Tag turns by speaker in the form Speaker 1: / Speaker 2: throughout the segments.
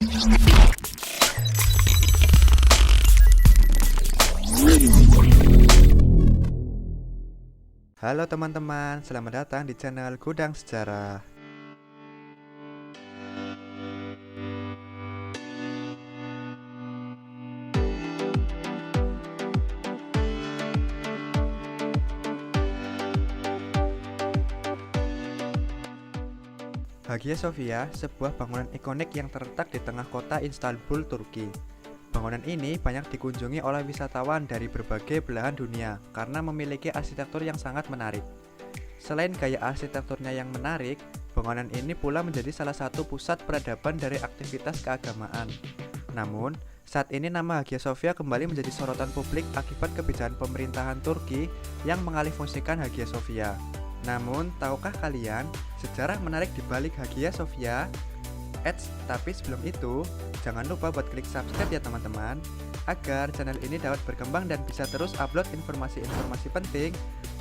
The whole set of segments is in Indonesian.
Speaker 1: Halo teman-teman, selamat datang di channel Gudang Sejarah. Hagia Sophia, sebuah bangunan ikonik yang terletak di tengah kota Istanbul, Turki. Bangunan ini banyak dikunjungi oleh wisatawan dari berbagai belahan dunia karena memiliki arsitektur yang sangat menarik. Selain gaya arsitekturnya yang menarik, bangunan ini pula menjadi salah satu pusat peradaban dari aktivitas keagamaan. Namun, saat ini nama Hagia Sophia kembali menjadi sorotan publik akibat kebijakan pemerintahan Turki yang mengalihfungsikan Hagia Sophia. Namun, tahukah kalian sejarah menarik di balik Hagia Sophia? Tapi sebelum itu, jangan lupa buat klik subscribe ya teman-teman, agar channel ini dapat berkembang dan bisa terus upload informasi-informasi penting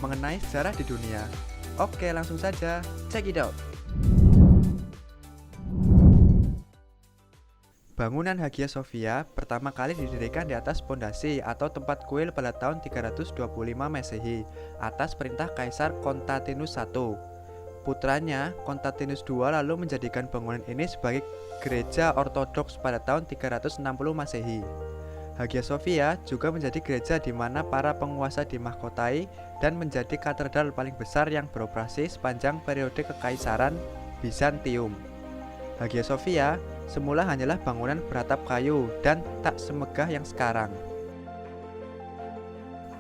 Speaker 1: mengenai sejarah di dunia. Oke, langsung saja, check it out. Bangunan Hagia Sophia pertama kali didirikan di atas pondasi atau tempat kuil pada tahun 325 Masehi atas perintah Kaisar Konstantinus I. Putranya, Konstantinus II, lalu menjadikan bangunan ini sebagai gereja ortodoks pada tahun 360 Masehi. Hagia Sophia juga menjadi gereja di mana para penguasa dimahkotai dan menjadi katedral paling besar yang beroperasi sepanjang periode Kekaisaran Bizantium. Hagia Sophia semula hanyalah bangunan beratap kayu dan tak semegah yang sekarang.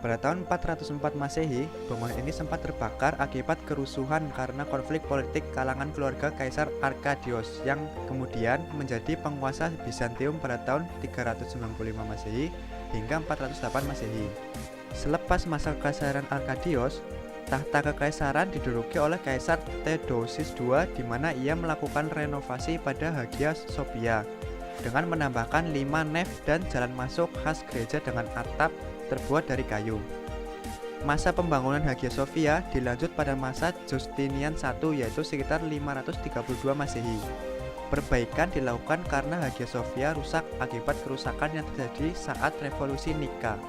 Speaker 1: Pada tahun 404 Masehi, bangunan ini sempat terbakar akibat kerusuhan karena konflik politik kalangan keluarga Kaisar Arkadios yang kemudian menjadi penguasa Bizantium pada tahun 395 Masehi hingga 408 Masehi. Selepas masa kekaisaran Arkadios, tahta kekaisaran diduduki oleh Kaisar Theodosius II di mana ia melakukan renovasi pada Hagia Sophia dengan menambahkan 5 nef dan jalan masuk khas gereja dengan atap terbuat dari kayu. Masa pembangunan Hagia Sophia dilanjut pada masa Justinian I yaitu sekitar 532 Masehi. Perbaikan dilakukan karena Hagia Sophia rusak akibat kerusakan yang terjadi saat revolusi Nika.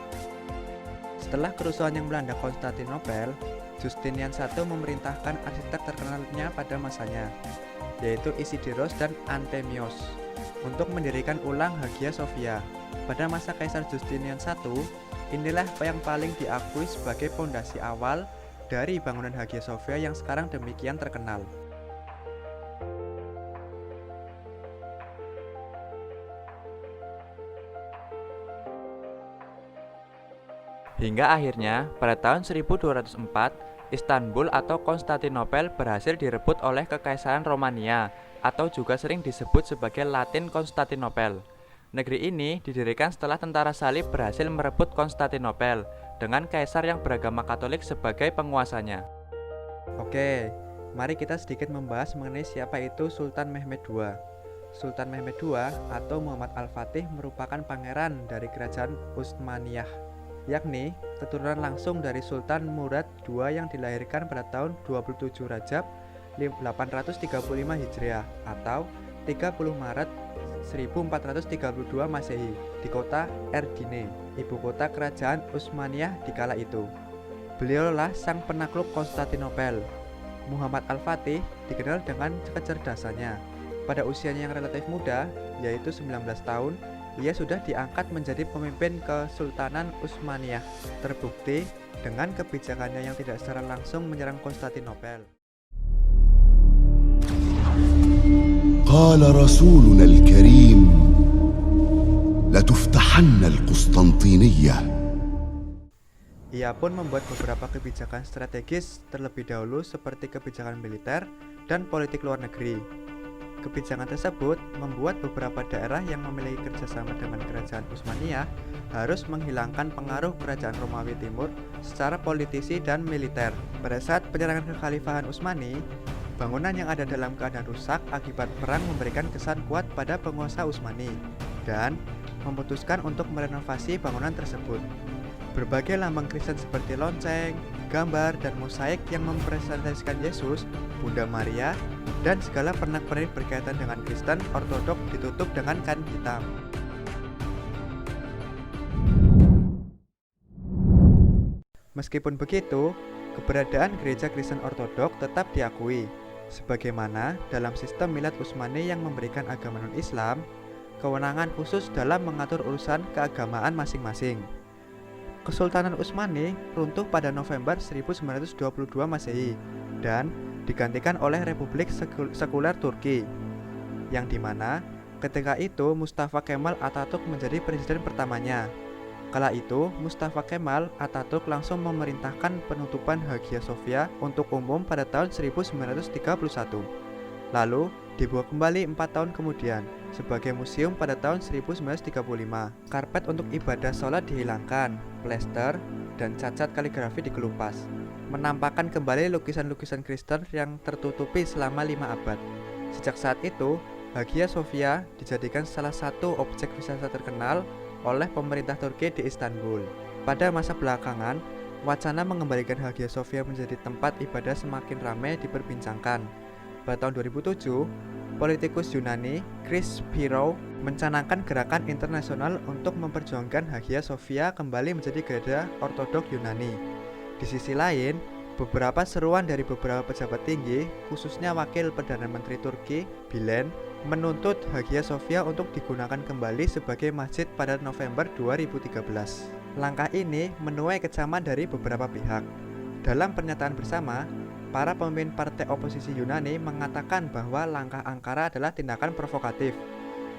Speaker 1: Setelah kerusuhan yang melanda Konstantinopel, Justinian I memerintahkan arsitek terkenalnya pada masanya, yaitu Isidiros dan Anthemios, untuk mendirikan ulang Hagia Sophia. Pada masa Kaisar Justinian I, inilah yang paling diakui sebagai pondasi awal dari bangunan Hagia Sophia yang sekarang demikian terkenal. Hingga akhirnya, pada tahun 1204, Istanbul atau Konstantinopel berhasil direbut oleh Kekaisaran Romania, atau juga sering disebut sebagai Latin Konstantinopel. Negeri ini didirikan setelah tentara salib berhasil merebut Konstantinopel dengan kaisar yang beragama Katolik sebagai penguasanya. Oke, mari kita sedikit membahas mengenai siapa itu Sultan Mehmed II. Sultan Mehmed II atau Muhammad Al-Fatih merupakan pangeran dari kerajaan Utsmaniyah, yakni keturunan langsung dari Sultan Murad II yang dilahirkan pada tahun 27 Rajab 835 Hijriah atau 30 Maret 1432 Masehi di kota Edirne, ibu kota kerajaan Utsmaniyah di kala itu. Beliaulah sang penakluk Konstantinopel. Muhammad Al-Fatih dikenal dengan kecerdasannya. Pada usianya yang relatif muda, yaitu 19 tahun, ia sudah diangkat menjadi pemimpin Kesultanan Utsmaniyah, terbukti dengan kebijakannya yang tidak secara langsung menyerang Konstantinopel.
Speaker 2: قال رسولنا الكريم لتفتحن القسطنطينية.
Speaker 1: Ia pun membuat beberapa kebijakan strategis terlebih dahulu seperti kebijakan militer dan politik luar negeri. Kebijakan tersebut membuat beberapa daerah yang memiliki kerjasama dengan kerajaan Utsmaniyah harus menghilangkan pengaruh kerajaan Romawi Timur secara politisi dan militer. Pada saat penyerangan kekhalifahan Utsmani, bangunan yang ada dalam keadaan rusak akibat perang memberikan kesan kuat pada penguasa Utsmani dan memutuskan untuk merenovasi bangunan tersebut. Berbagai lambang Kristen seperti lonceng, gambar dan mosaik yang mempresentasikan Yesus, Bunda Maria, dan segala pernak-pernik berkaitan dengan Kristen Ortodok ditutup dengan kain hitam. Meskipun begitu, keberadaan gereja Kristen Ortodok tetap diakui, sebagaimana dalam sistem Milad Utsmani yang memberikan agama non-Islam kewenangan khusus dalam mengatur urusan keagamaan masing-masing. Kesultanan Utsmani runtuh pada November 1922 Masehi dan digantikan oleh Republik Sekuler Turki, yang dimana ketika itu Mustafa Kemal Atatürk menjadi presiden pertamanya. Kala itu, Mustafa Kemal Atatürk langsung memerintahkan penutupan Hagia Sophia untuk umum pada tahun 1931. Lalu, dibuka kembali 4 tahun kemudian sebagai museum pada tahun 1935. Karpet untuk ibadah sholat dihilangkan, plester, dan cacat kaligrafi dikelupas, menampakkan kembali lukisan-lukisan Kristen yang tertutupi selama 5 abad. Sejak saat itu, Hagia Sophia dijadikan salah satu objek wisata terkenal oleh pemerintah Turki di Istanbul. Pada masa belakangan, wacana mengembalikan Hagia Sophia menjadi tempat ibadah semakin ramai diperbincangkan. Pada tahun 2007, politikus Yunani Chris Pirou mencanangkan gerakan internasional untuk memperjuangkan Hagia Sophia kembali menjadi gereja Ortodok Yunani. Di sisi lain, beberapa seruan dari beberapa pejabat tinggi, khususnya Wakil Perdana Menteri Turki, Bilen, menuntut Hagia Sophia untuk digunakan kembali sebagai masjid pada November 2013. Langkah ini menuai kecaman dari beberapa pihak. Dalam pernyataan bersama, para pemimpin partai oposisi Yunani mengatakan bahwa langkah Ankara adalah tindakan provokatif,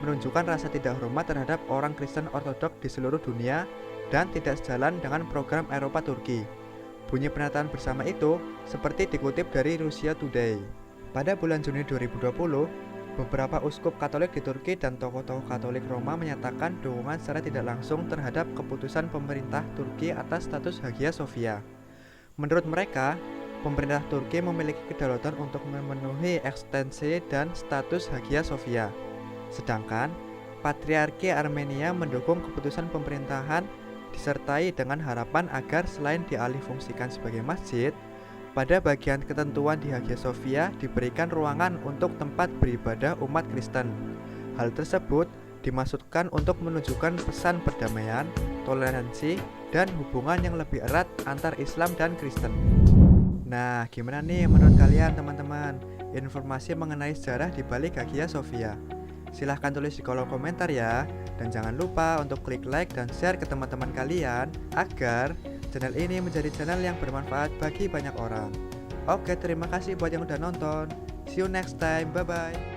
Speaker 1: menunjukkan rasa tidak hormat terhadap orang Kristen Ortodok di seluruh dunia dan tidak sejalan dengan program Eropa Turki. Bunyi pernyataan bersama itu seperti dikutip dari Russia Today. Pada bulan Juni 2020, beberapa uskup Katolik di Turki dan tokoh-tokoh Katolik Roma menyatakan dukungan secara tidak langsung terhadap keputusan pemerintah Turki atas status Hagia Sophia. Menurut mereka, pemerintah Turki memiliki kedaulatan untuk memenuhi ekstensi dan status Hagia Sophia. Sedangkan, Patriarki Armenia mendukung keputusan pemerintahan disertai dengan harapan agar selain dialihfungsikan sebagai masjid, pada bagian ketentuan di Hagia Sophia diberikan ruangan untuk tempat beribadah umat Kristen. Hal tersebut dimaksudkan untuk menunjukkan pesan perdamaian, toleransi, dan hubungan yang lebih erat antar Islam dan Kristen. Nah, gimana nih menurut kalian teman-teman informasi mengenai sejarah di balik Hagia Sophia? Silahkan tulis di kolom komentar ya. Dan jangan lupa untuk klik like dan share ke teman-teman kalian agar channel ini menjadi channel yang bermanfaat bagi banyak orang. Oke, terima kasih buat yang udah nonton. See you next time, bye-bye.